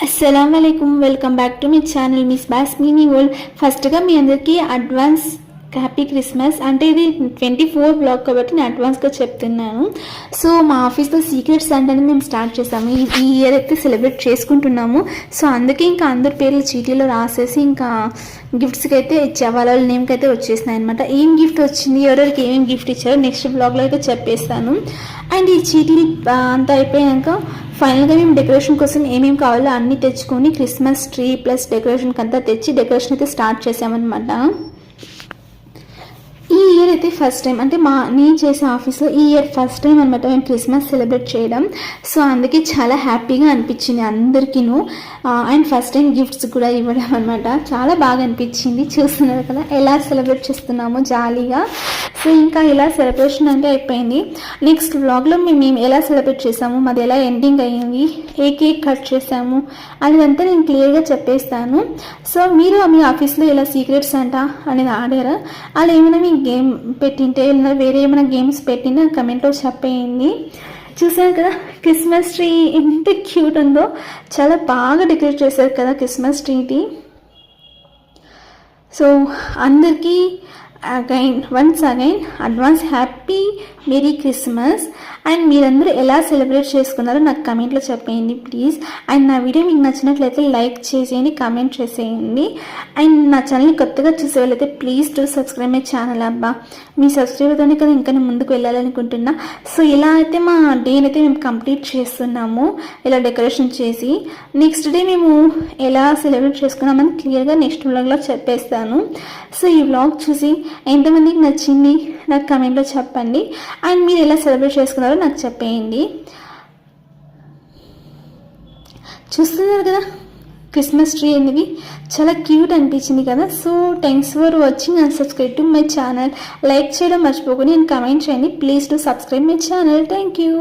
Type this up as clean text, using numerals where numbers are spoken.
अस्सलामुअलैकुम welcome back to my channel miss बास्मिनी world first गा मी अंदरिकी अड्वांस హ్యాపీ క్రిస్మస్ అంటే ఇది 24 బ్లాగ్ కాబట్టి నేను అడ్వాన్స్గా చెప్తున్నాను. సో మా ఆఫీస్లో సీక్రెట్ సండే అనేది మేము స్టార్ట్ చేసాము. ఈ ఇయర్ అయితే సెలబ్రేట్ చేసుకుంటున్నాము. సో అందుకే ఇంకా అందరి పేర్లు చీటీలో రాసేసి ఇంకా గిఫ్ట్స్కి అయితే ఇచ్చా, వాళ్ళ నేమ్కి అయితే వచ్చేసినాయి అనమాట. ఏం గిఫ్ట్ వచ్చింది, ఎవరెవరికి ఏమేమి గిఫ్ట్ ఇచ్చారో నెక్స్ట్ బ్లాగ్లో అయితే చెప్పేస్తాను. అండ్ ఈ చీటీలు అంతా అయిపోయాక ఫైనల్గా మేము డెకరేషన్ కోసం ఏమేమి కావాలో అన్నీ తెచ్చుకొని క్రిస్మస్ ట్రీ ప్లస్ డెకరేషన్కి అంతా తెచ్చి డెకరేషన్ అయితే స్టార్ట్ చేసామన్నమాట. ఈ ఇయర్ అయితే ఫస్ట్ టైం అంటే నేను చేసే ఆఫీస్లో ఈ ఇయర్ ఫస్ట్ టైం అనమాట మేము క్రిస్మస్ సెలబ్రేట్ చేయడం. సో అందుకే చాలా హ్యాపీగా అనిపించింది అందరికీను. అండ్ ఫస్ట్ టైం గిఫ్ట్స్ కూడా ఇవ్వడం అనమాట. చాలా బాగా అనిపించింది. చూస్తున్నారు కదా ఎలా సెలబ్రేట్ చేస్తున్నామో జాలీగా. సో ఇంకా ఇలా సెలబ్రేషన్ అంటే అయిపోయింది. నెక్స్ట్ వ్లాగ్లో మేము ఎలా సెలబ్రేట్ చేసాము, మాది ఎలా ఎండింగ్ అయ్యింది, ఏ కేక్ కట్ చేసాము అదంతా నేను క్లియర్గా చెప్పేస్తాను. సో మీరు మీ ఆఫీస్లో ఇలా సీక్రెట్స్ అంట అనేది ఆడారా, అలా ఏమైనా మీ గేమ్ పెట్టింటే వేరే ఏమైనా గేమ్స్ పెట్టినా కమెంట్లో చెప్పేయండి. చూసారు కదా క్రిస్మస్ ట్రీ ఎంత క్యూట్ ఉందో, చాలా బాగా డెకరేట్ చేశారు కదా క్రిస్మస్ ట్రీని. సో అందరికీ once again advance happy merry Christmas. And మీరందరూ ఎలా సెలబ్రేట్ చేసుకున్నారో నాకు కమెంట్లో చెప్పేయండి ప్లీజ్. అండ్ నా వీడియో మీకు నచ్చినట్లయితే లైక్ చేసేయండి, కామెంట్ చేసేయండి. అండ్ నా ఛానల్ని కొత్తగా చూసే వాళ్ళైతే please to subscribe my channel. అబ్బా మీ సబ్స్క్రైబర్తోనే కదా ఇంకా నేను ముందుకు వెళ్ళాలనుకుంటున్నా. సో ఇలా అయితే మా డేని అయితే మేము కంప్లీట్ చేస్తున్నాము ఇలా డెకరేషన్ చేసి. నెక్స్ట్ డే మేము ఎలా సెలబ్రేట్ చేసుకున్నామని క్లియర్గా నెక్స్ట్ వ్లాగ్లో చెప్పేస్తాను. సో ఈ వ్లాగ్ చూసి ఎంతమందికి నచ్చింది నాకు కమెంట్లో చెప్పండి. అండ్ మీరు ఎలా సెలబ్రేట్ చేసుకున్నారో నాకు చెప్పేయండి. చూస్తున్నారు కదా క్రిస్మస్ ట్రీ అనేది చాలా క్యూట్ అనిపించింది కదా. So thanks for watching and subscribe to my channel. Like చేయడం మర్చిపోకుండా నేను కమెంట్ చేయండి. Please to subscribe my channel. Thank you.